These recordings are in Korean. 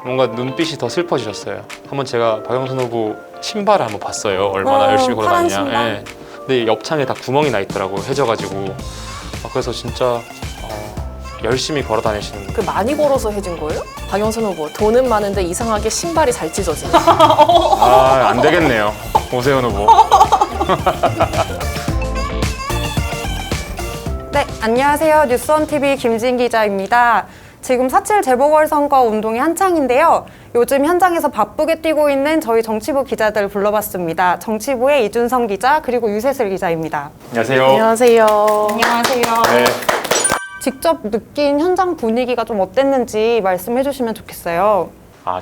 뭔가 눈빛이 더 슬퍼지셨어요. 한번 제가 박영선 후보 신발을 한번 봤어요. 얼마나 열심히 파란 걸어다니냐. 신발? 예. 근데 옆창에 다 구멍이 나 있더라고, 해져가지고. 그래서 진짜 열심히 걸어다니시는 그 많이 걸어서 해진 거예요? 박영선 후보 돈은 많은데 이상하게 신발이 잘 찢어지네. 안 되겠네요, 오세훈 후보. 네, 안녕하세요. 뉴스원TV 김진 기자입니다. 지금 4.7 재보궐선거 운동이 한창인데요. 요즘 현장에서 바쁘게 뛰고 있는 저희 정치부 기자들 불러봤습니다. 정치부의 이준성 기자 그리고 유세슬 기자입니다. 안녕하세요. 안녕하세요. 안녕하세요. 네. 직접 느낀 현장 분위기가 좀 어땠는지 말씀해 주시면 좋겠어요.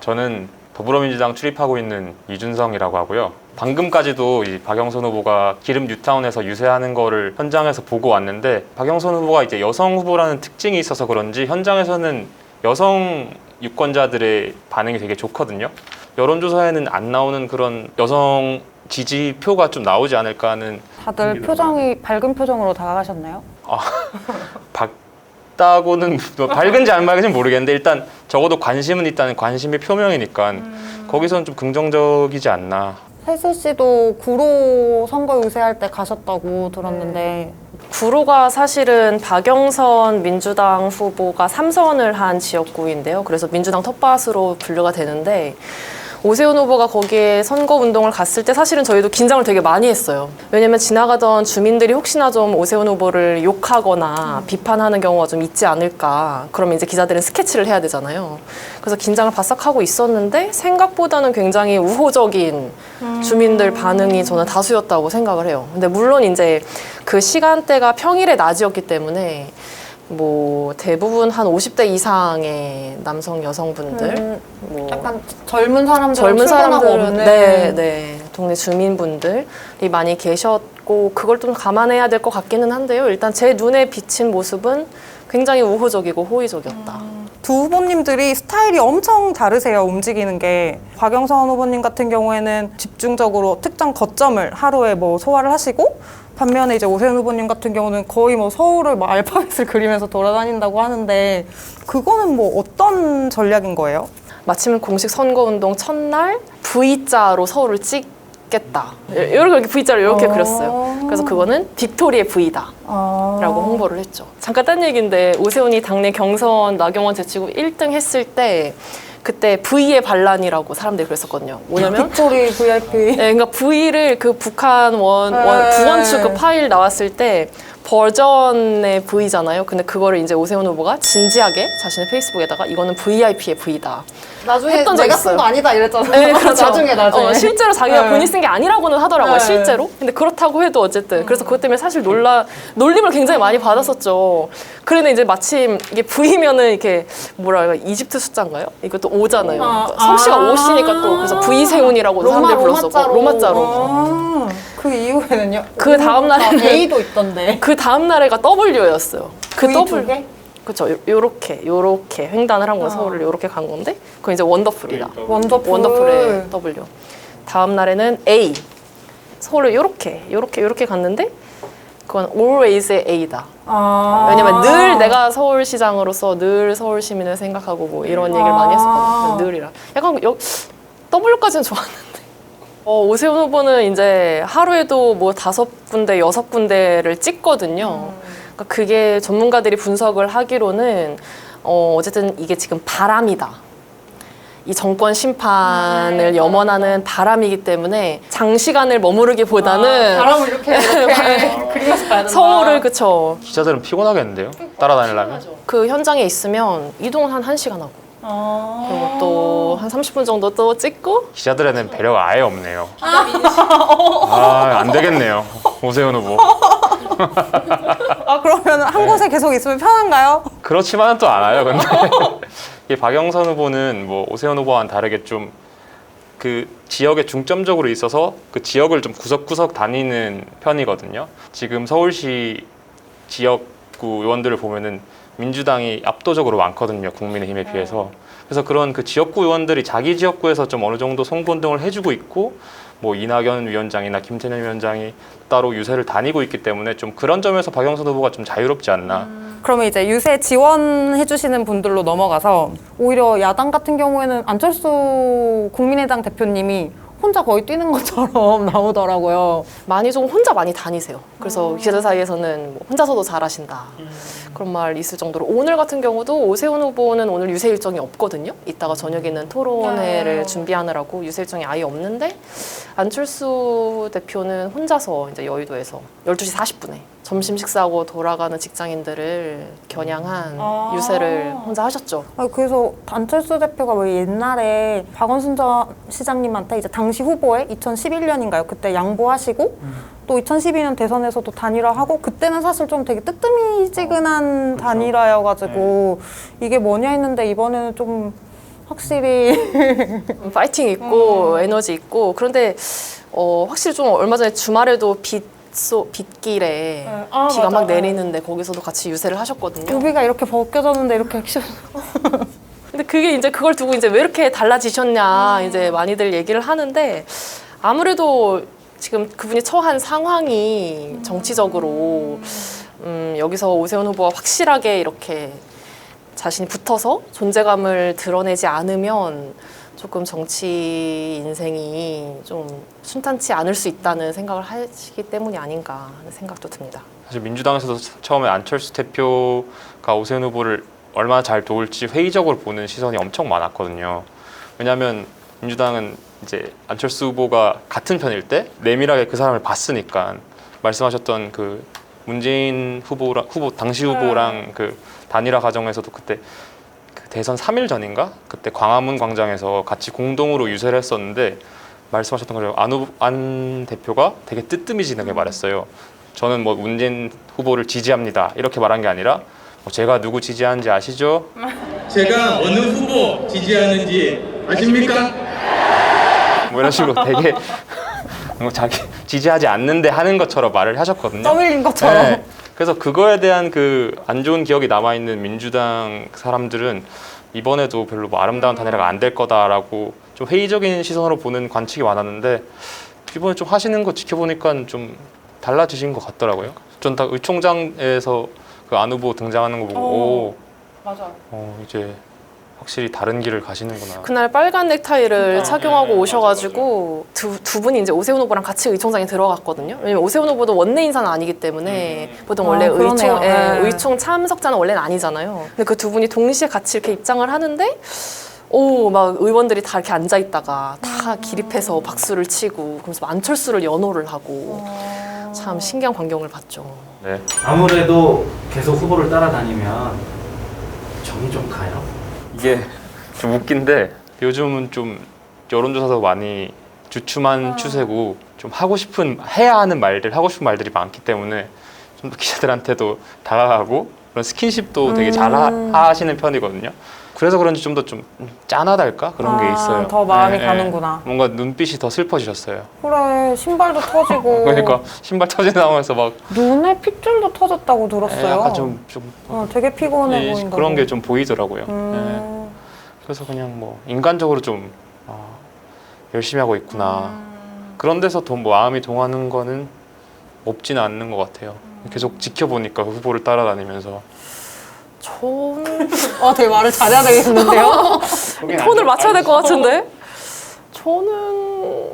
저는 더불어민주당 출입하고 있는 이준성이라고 하고요. 방금까지도 이 박영선 후보가 기름 뉴타운에서 유세하는 거를 현장에서 보고 왔는데, 박영선 후보가 이제 여성 후보라는 특징이 있어서 그런지 현장에서는 여성 유권자들의 반응이 되게 좋거든요. 여론조사에는 안 나오는 그런 여성 지지표가 좀 나오지 않을까 하는. 다들 표정이 밝은 표정으로 다가가셨나요? 밝다고는 뭐 밝은지 안 밝은지 모르겠는데, 일단 적어도 관심은 있다는 관심의 표명이니까 거기서는 좀 긍정적이지 않나. 세슬 씨도 구로 선거 유세할 때 가셨다고 들었는데 구로가 사실은 박영선 민주당 후보가 3선을 한 지역구인데요. 그래서 민주당 텃밭으로 분류가 되는데, 오세훈 후보가 거기에 선거운동을 갔을 때 사실은 저희도 긴장을 되게 많이 했어요. 왜냐면 지나가던 주민들이 혹시나 좀 오세훈 후보를 욕하거나 비판하는 경우가 좀 있지 않을까. 그러면 이제 기자들은 스케치를 해야 되잖아요. 그래서 긴장을 바싹 하고 있었는데 생각보다는 굉장히 우호적인 주민들 반응이 저는 다수였다고 생각을 해요. 근데 물론 이제 그 시간대가 평일의 낮이었기 때문에 뭐 대부분 한 50대 이상의 남성 여성분들, 뭐 약간 젊은 사람들 젊은 사람들은 없는 네, 동네 주민분들이 많이 계셨고, 그걸 좀 감안해야 될 것 같기는 한데요. 일단 제 눈에 비친 모습은 굉장히 우호적이고 호의적이었다. 두 후보님들이 스타일이 엄청 다르세요. 움직이는 게. 박영선 후보님 같은 경우에는 집중적으로 특정 거점을 하루에 뭐 소화를 하시고, 반면에 이제 오세훈 후보님 같은 경우는 거의 뭐 서울을 뭐 알파벳을 그리면서 돌아다닌다고 하는데, 그거는 뭐 어떤 전략인 거예요? 마침 공식 선거운동 첫날 V자로 서울을 찍겠다. 이렇게 V자를 이렇게 그렸어요. 그래서 그거는 빅토리의 V다 라고 홍보를 했죠. 잠깐 딴 얘기인데, 오세훈이 당내 경선 나경원 제치고 1등 했을 때 그때 V의 반란이라고 사람들이 그랬었거든요. 뭐냐면 빅토리 VIP. 네, 그러니까 V를 그 북한 구원축 그 파일 나왔을 때 버전의 V잖아요. 근데 그거를 이제 오세훈 후보가 진지하게 자신의 페이스북에다가 이거는 VIP의 V다. 나중에 했던 적이 내가 쓴 거 있어요. 아니다 이랬잖아요. 네, 그렇죠. 나중에. 실제로 자기가 네. 본인이 쓴 게 아니라고는 하더라고요, 네. 실제로. 근데 그렇다고 해도 어쨌든. 그래서 그것 때문에 사실 놀림을 굉장히 많이 받았었죠. 그런데 이제 마침 이게 V면은 이렇게 뭐랄까, 이집트 숫자인가요? 이것도 5잖아요. 그러니까 성씨가 5시니까 또 그래서 V 세훈이라고 사람들이 불렀었고. 로마자로. 그 이후에는요? 그 다음 날에는 A도 있던데. 그 다음 날에가 W였어요. 그 V 두 개? 그렇죠. 요렇게 횡단을 한 거예요. 서울을 요렇게 간 건데, 그건 이제 원더풀이다. 원더풀의 W. 다음 날에는 A. 서울을 요렇게 갔는데, 그건 always의 A다. 왜냐면 늘 내가 서울시장으로서 늘 서울 시민을 생각하고 뭐 이런 얘기를 많이 했었거든요. 늘이라. 약간 W까지는 좋았는데. 오세훈 후보는 이제 하루에도 뭐 5군데, 6군데를 찍거든요. 그러니까 그게 전문가들이 분석을 하기로는 어쨌든 이게 지금 바람이다. 이 정권 심판을 염원하는 바람이기 때문에 장시간을 머무르기보다는 바람을 이렇게 그리면서 가야 된다. 서울을, 그쵸. 기자들은 피곤하겠는데요? 따라다니려면? 그 현장에 있으면 이동을 한 1시간 하고, 그리고 또 한 30분 정도 또 찍고. 기자들에는 배려가 아예 없네요. 안 되겠네요, 오세훈 후보. 그러면 한 곳에 계속 있으면 편한가요? 그렇지만은 또 않아요. 근데 이 박영선 후보는 뭐 오세훈 후보와는 다르게 좀 그 지역에 중점적으로 있어서 그 지역을 좀 구석구석 다니는 편이거든요. 지금 서울시 지역구 의원들을 보면은 민주당이 압도적으로 많거든요, 국민의힘에 비해서. 그래서 그런 그 지역구 의원들이 자기 지역구에서 좀 어느 정도 송부운동을 해주고 있고, 뭐 이낙연 위원장이나 김태년 위원장이 따로 유세를 다니고 있기 때문에 좀 그런 점에서 박영선 후보가 좀 자유롭지 않나. 그러면 이제 유세 지원해주시는 분들로 넘어가서 오히려 야당 같은 경우에는 안철수 국민의당 대표님이 혼자 거의 뛰는 것처럼 나오더라고요. 많이 좀 혼자 많이 다니세요. 그래서 기자들 사이에서는 뭐 혼자서도 잘하신다. 그런 말 있을 정도로 오늘 같은 경우도 오세훈 후보는 오늘 유세 일정이 없거든요. 이따가 저녁에는 토론회를 준비하느라고 유세 일정이 아예 없는데 안철수 대표는 혼자서 이제 여의도에서 12시 40분에 점심 식사하고 돌아가는 직장인들을 겨냥한 유세를 혼자 하셨죠. 그래서 안철수 대표가 왜 옛날에 박원순 전 시장님한테 이제 당시 후보에 2011년인가요? 그때 양보하시고 또 2012년 대선에서도 단일화하고 그때는 사실 좀 되게 뜨뜨미지근한 단일화여가지고 이게 뭐냐 했는데 이번에는 좀 확실히 파이팅 있고 에너지 있고 그런데 확실히 좀 얼마 전에 주말에도 빗길에 비가 막 내리는데 거기서도 같이 유세를 하셨거든요. 우비가 이렇게 벗겨졌는데 이렇게 액션 근데 그게 이제 그걸 두고 이제 왜 이렇게 달라지셨냐 이제 많이들 얘기를 하는데 아무래도 지금 그분이 처한 상황이 정치적으로 여기서 오세훈 후보가 확실하게 이렇게 자신이 붙어서 존재감을 드러내지 않으면 조금 정치 인생이 좀 순탄치 않을 수 있다는 생각을 하시기 때문이 아닌가 하는 생각도 듭니다. 사실 민주당에서도 처음에 안철수 대표가 오세훈 후보를 얼마나 잘 도울지 회의적으로 보는 시선이 엄청 많았거든요. 왜냐하면 민주당은 이제 안철수 후보가 같은 편일 때 내밀하게 그 사람을 봤으니까 말씀하셨던 그 문재인 당시 후보랑 그 단일화 과정에서도 그때 그 대선 3일 전인가 그때 광화문 광장에서 같이 공동으로 유세를 했었는데 말씀하셨던 것처럼 안 대표가 되게 뜨뜨미지근하게 말했어요. 저는 뭐 문재인 후보를 지지합니다 이렇게 말한 게 아니라 제가 누구 지지하는지 아시죠? 제가 어느 후보 지지하는지 아십니까? 뭐 이런 식으로 되게 뭐 자기 지지하지 않는데 하는 것처럼 말을 하셨거든요. 떠밀린 것처럼. 네. 그래서 그거에 대한 그 안 좋은 기억이 남아있는 민주당 사람들은 이번에도 별로 뭐 아름다운 단일화가 안 될 거다라고 좀 회의적인 시선으로 보는 관측이 많았는데 이번에 좀 하시는 거 지켜보니까 좀 달라지신 것 같더라고요. 전 다 의총장에서 그 안 후보 등장하는 거 보고 맞아요. 이제 확실히 다른 길을 가시는구나. 그날 빨간 넥타이를 착용하고 오셔가지고 두 분이 이제 오세훈 후보랑 같이 의총장에 들어갔거든요. 왜냐면 오세훈 후보도 원내 인사는 아니기 때문에 보통 원래 그러네요. 의총 참석자는 원래는 아니잖아요. 근데 그 두 분이 동시에 같이 이렇게 입장을 하는데 막 의원들이 다 이렇게 앉아 있다가 다 기립해서 박수를 치고 그러면서 안철수를 연호를 하고 참 신기한 광경을 봤죠. 네. 아무래도 계속 후보를 따라다니면 정이 좀 가요. 이게 좀 웃긴데 요즘은 좀 여론조사도 많이 주춤한 추세고 좀 해야 하는 말들, 하고 싶은 말들이 많기 때문에 좀 더 기자들한테도 다가가고 그런 스킨십도 되게 잘 하시는 편이거든요. 그래서 그런지 좀 더 좀 짠하달까? 그런 게 있어요. 더 마음이 네, 가는구나. 뭔가 눈빛이 더 슬퍼지셨어요. 그래, 신발도 터지고. 그러니까 신발 터진 상황에서 막 눈에 핏줄도 터졌다고 들었어요. 약간 좀 되게 피곤해 보인다고. 그런 게 좀 보이더라고요. 네. 음. 그래서 그냥 뭐 인간적으로 좀 열심히 하고 있구나. 그런 데서 더 마음이 동하는 거는 없지는 않는 것 같아요. 계속 지켜보니까 후보를 따라다니면서 저는 되게 말을 잘해야 되겠는데요? 톤을 맞춰야 될 것 같은데 저는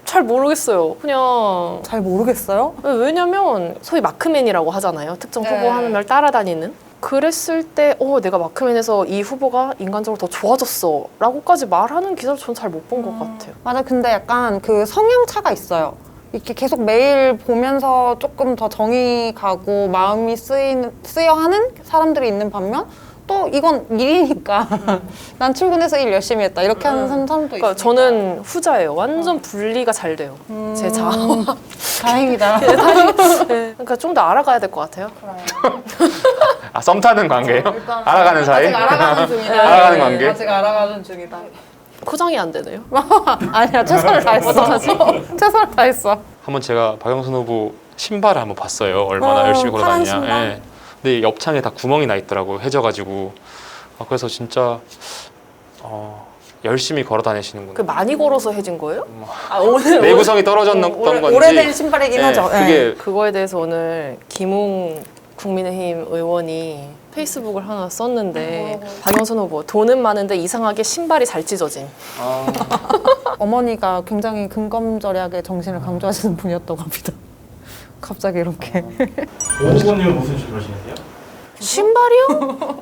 잘 모르겠어요. 그냥 잘 모르겠어요? 왜냐면 소위 마크맨이라고 하잖아요. 특정 후보 하는 날 따라다니는. 그랬을 때 내가 마크맨에서 이 후보가 인간적으로 더 좋아졌어 라고까지 말하는 기사를 저는 잘 못 본 것 같아요. 맞아. 근데 약간 그 성향차가 있어요. 이렇게 계속 매일 보면서 조금 더 정이 가고 마음이 쓰여 하는 사람들이 있는 반면 또 이건 일이니까 난 출근해서 일 열심히 했다 이렇게 하는 사람도 있어요. 그러니까 저는 후자예요. 완전 분리가 잘 돼요. 제 자아와. 다행이다. 네, 그러니까 좀 더 알아가야 될 것 같아요. 썸 타는 관계예요? 알아가는 사이? 아직 알아가는 중이다. 알아가는 관계? 아직 알아가는 중이다. 포장이 안 되네요. 아니야, 최선을 다했어. 최선을 다했어. 한번 제가 박영선 후보 신발을 한번 봤어요. 얼마나 열심히 파란 걸어다니냐. 신발? 예. 근데 옆창에 다 구멍이 나 있더라고 해져가지고. 그래서 진짜 열심히 걸어다니시는구나. 그 많이 걸어서 해진 거예요? 오늘 내구성이 떨어졌던 건지. 오래된 신발이긴 하죠. 그게 그거에 대해서 오늘 김웅 국민의힘 의원이 페이스북을 하나 썼는데 박영선 후보 돈은 많은데 이상하게 신발이 잘 찢어진. 어머니가 굉장히 근검절약의 정신을 강조하시는 분이었다고 합니다. 갑자기 이렇게. 오 후보님은 무슨 주로 신으세요? 신발이요?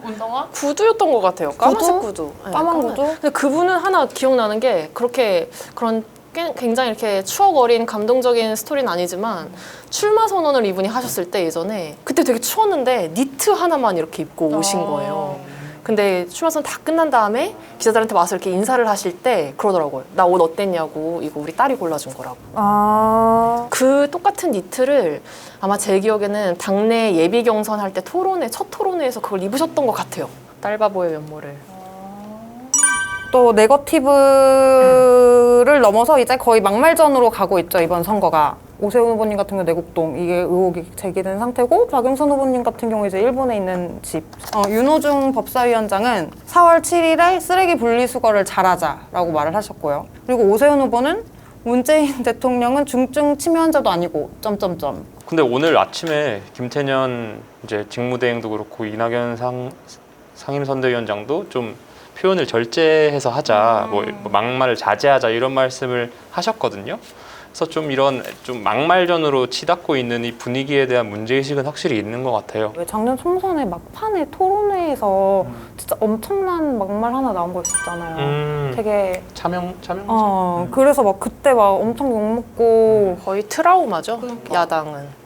운동화? 구두였던 것 같아요. 까만색 구두. 네, 까만 구두? 근데 그분은 하나 기억나는 게 그렇게 그런 굉장히 이렇게 추억 어린 감동적인 스토리는 아니지만 출마 선언을 이분이 하셨을 때 예전에 그때 되게 추웠는데 니트 하나만 이렇게 입고 오신 거예요. 근데 출마 선언 다 끝난 다음에 기자들한테 와서 이렇게 인사를 하실 때 그러더라고요. 나 옷 어땠냐고. 이거 우리 딸이 골라준 거라고. 아. 그 똑같은 니트를 아마 제 기억에는 당내 예비 경선 할 때 첫 토론회에서 그걸 입으셨던 것 같아요. 딸바보의 면모를. 또 네거티브를 넘어서 이제 거의 막말전으로 가고 있죠, 이번 선거가. 오세훈 후보님 같은 경우 내곡동 이게 의혹이 제기된 상태고, 박영선 후보님 같은 경우 이제 일본에 있는 집. 윤호중 법사위원장은 4월 7일에 쓰레기 분리수거를 잘하자라고 말을 하셨고요. 그리고 오세훈 후보는 문재인 대통령은 중증 치매 환자도 아니고 점점점. 근데 오늘 아침에 김태년 이제 직무대행도 그렇고 이낙연 상임선대위원장도 좀 표현을 절제해서 하자, 뭐 막말을 자제하자 이런 말씀을 하셨거든요. 그래서 좀 이런 좀 막말전으로 치닫고 있는 이 분위기에 대한 문제의식은 확실히 있는 것 같아요. 왜 작년 총선에 막판에 토론회에서 진짜 엄청난 막말 하나 나온 거 있었잖아요. 되게 차명? 그래서 막 그때 막 엄청 욕먹고 거의 트라우마죠, 야당은.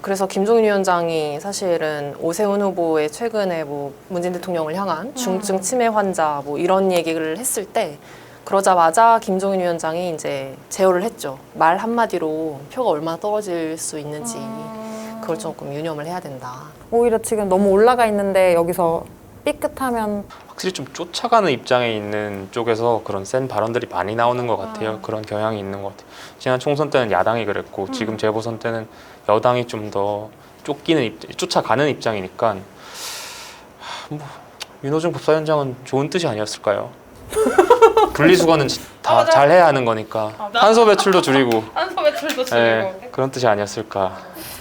그래서 김종인 위원장이 사실은 오세훈 후보의 최근에 뭐 문재인 대통령을 향한 중증 치매 환자 뭐 이런 얘기를 했을 때 그러자마자 김종인 위원장이 이제 제어를 했죠. 말 한마디로 표가 얼마나 떨어질 수 있는지 그걸 조금 유념을 해야 된다. 오히려 지금 너무 올라가 있는데 여기서 삐끗하면 확실히 좀 쫓아가는 입장에 있는 쪽에서 그런 센 발언들이 많이 나오는 것 같아요. 그런 경향이 있는 것 같아요. 지난 총선 때는 야당이 그랬고 지금 재보선 때는 여당이 좀 더 쫓아가는 입장이니까 윤호중 법사위원장은 좋은 뜻이 아니었을까요? 분리수거는 다 잘해야 하는 거니까 탄소 배출도 줄이고 그런 뜻이 아니었을까.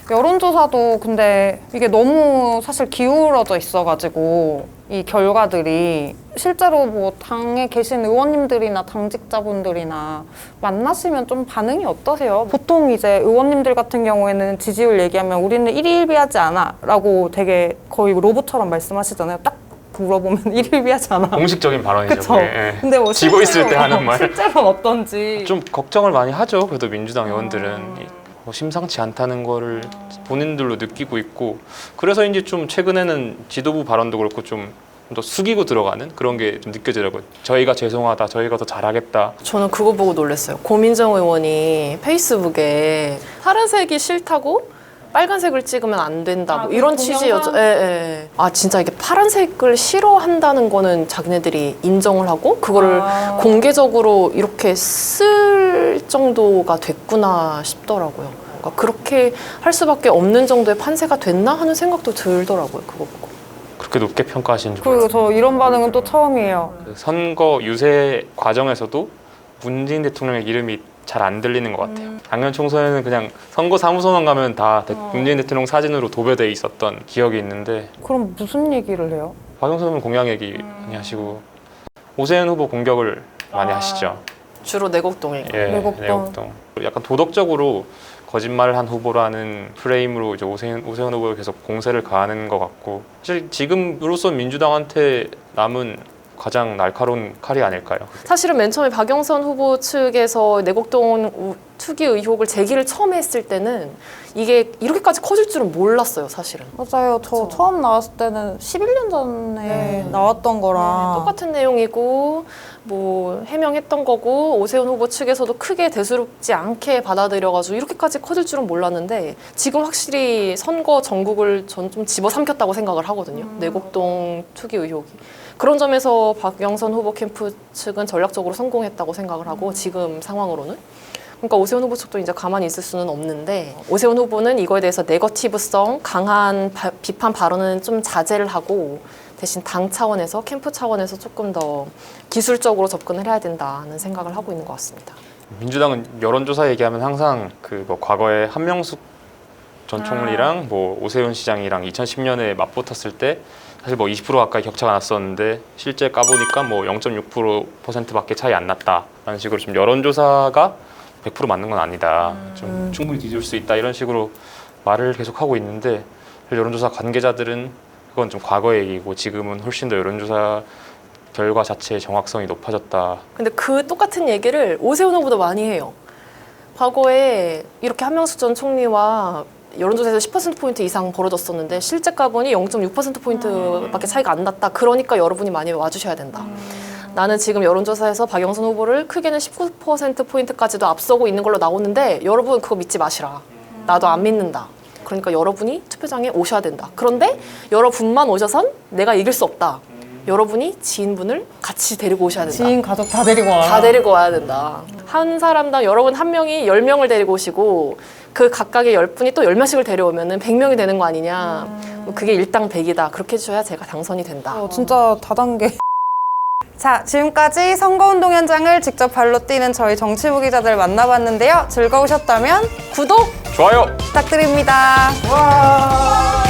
여론조사도 근데 이게 너무 사실 기울어져 있어가지고 이 결과들이 실제로 뭐 당에 계신 의원님들이나 당직자분들이나 만나시면 좀 반응이 어떠세요? 보통 이제 의원님들 같은 경우에는 지지율 얘기하면 우리는 일희일비하지 않아 라고 되게 거의 로봇처럼 말씀하시잖아요. 딱 물어보면 일희일비하지 않아. 공식적인 발언이죠. 그쵸. 그게. 근데 뭐 지고 있을 때 하는 말. 실제로는 어떤지 좀 걱정을 많이 하죠. 그래도 민주당 의원들은 심상치 않다는 거를 본인들로 느끼고 있고, 그래서인지 좀 최근에는 지도부 발언도 그렇고 좀 더 숙이고 들어가는 그런 게 좀 느껴지더라고요. 저희가 죄송하다, 저희가 더 잘하겠다. 저는 그거 보고 놀랐어요. 고민정 의원이 페이스북에 파란색이 싫다고 빨간색을 찍으면 안 된다. 뭐 이런 취지였죠. 예. 아 진짜 이게 파란색을 싫어한다는 거는 자기네들이 인정을 하고 그거를 공개적으로 이렇게 쓸 정도가 됐구나 싶더라고요. 그러니까 그렇게 할 수밖에 없는 정도의 판세가 됐나 하는 생각도 들더라고요. 그거 보고. 그렇게 높게 평가하시는 줄 그리고 몰랐어요. 저 이런 반응은 또 처음이에요. 그 선거 유세 과정에서도 문재인 대통령의 이름이 잘 안 들리는 것 같아요. 작년 총선에는 그냥 선거 사무소만 가면 다 문재인 대통령 사진으로 도배돼 있었던 기억이 있는데, 그럼 무슨 얘기를 해요? 박영선 의원 공약 얘기 많이 하시고 오세훈 후보 공격을 많이 하시죠. 주로 내곡동일. 예, 내곡동. 약간 도덕적으로 거짓말을 한 후보라는 프레임으로 이제 오세훈 후보를 계속 공세를 가하는 것 같고, 사실 지금으로서 민주당한테 남은 가장 날카로운 칼이 아닐까요? 사실은 맨 처음에 박영선 후보 측에서 내곡동 투기 의혹을 제기를 처음 했을 때는 이게 이렇게까지 커질 줄은 몰랐어요, 사실은. 맞아요. 저 처음 나왔을 때는 11년 전에 나왔던 거라 똑같은 내용이고 뭐 해명했던 거고 오세훈 후보 측에서도 크게 대수롭지 않게 받아들여가지고 이렇게까지 커질 줄은 몰랐는데 지금 확실히 선거 전국을 전 좀 집어삼켰다고 생각을 하거든요. 내곡동 투기 의혹이. 그런 점에서 박영선 후보 캠프 측은 전략적으로 성공했다고 생각을 하고 지금 상황으로는. 그러니까 오세훈 후보 측도 이제 가만히 있을 수는 없는데 오세훈 후보는 이거에 대해서 네거티브성 강한 비판 발언은 좀 자제를 하고 대신 당 차원에서 캠프 차원에서 조금 더 기술적으로 접근을 해야 된다는 생각을 하고 있는 것 같습니다. 민주당은 여론조사 얘기하면 항상 그 뭐 과거에 한명숙 전 총리랑 뭐 오세훈 시장이랑 2010년에 맞붙었을 때 사실 뭐 20% 가까이 격차가 났었는데 실제 까보니까 뭐 0.6%밖에 차이 안 났다라는 식으로 좀 여론조사가 100% 맞는 건 아니다. 좀 충분히 뒤질 수 있다 이런 식으로 말을 계속 하고 있는데 여론조사 관계자들은 그건 좀 과거의 얘기고 지금은 훨씬 더 여론조사 결과 자체의 정확성이 높아졌다. 근데 그 똑같은 얘기를 오세훈 후보도 많이 해요. 과거에 이렇게 한명숙 전 총리와 여론조사에서 10%포인트 이상 벌어졌었는데 실제 까보니 0.6%포인트밖에 차이가 안 났다. 그러니까 여러분이 많이 와주셔야 된다. 나는 지금 여론조사에서 박영선 후보를 크게는 19%포인트까지도 앞서고 있는 걸로 나오는데 여러분 그거 믿지 마시라. 나도 안 믿는다. 그러니까 여러분이 투표장에 오셔야 된다. 그런데 여러분만 오셔선 내가 이길 수 없다. 여러분이 지인분을 같이 데리고 오셔야 된다. 지인 가족 다 데리고 와요. 다 데리고 와야 된다. 한 사람당 여러분 한 명이 10명을 데리고 오시고 그 각각의 10분이 또 10명씩을 데려오면 100명이 되는 거 아니냐. 그게 일당백이다. 그렇게 해주셔야 제가 당선이 된다. 진짜 다단계. 자, 지금까지 선거운동 현장을 직접 발로 뛰는 저희 정치부 기자들 만나봤는데요. 즐거우셨다면 구독! 좋아요. 부탁드립니다. 와.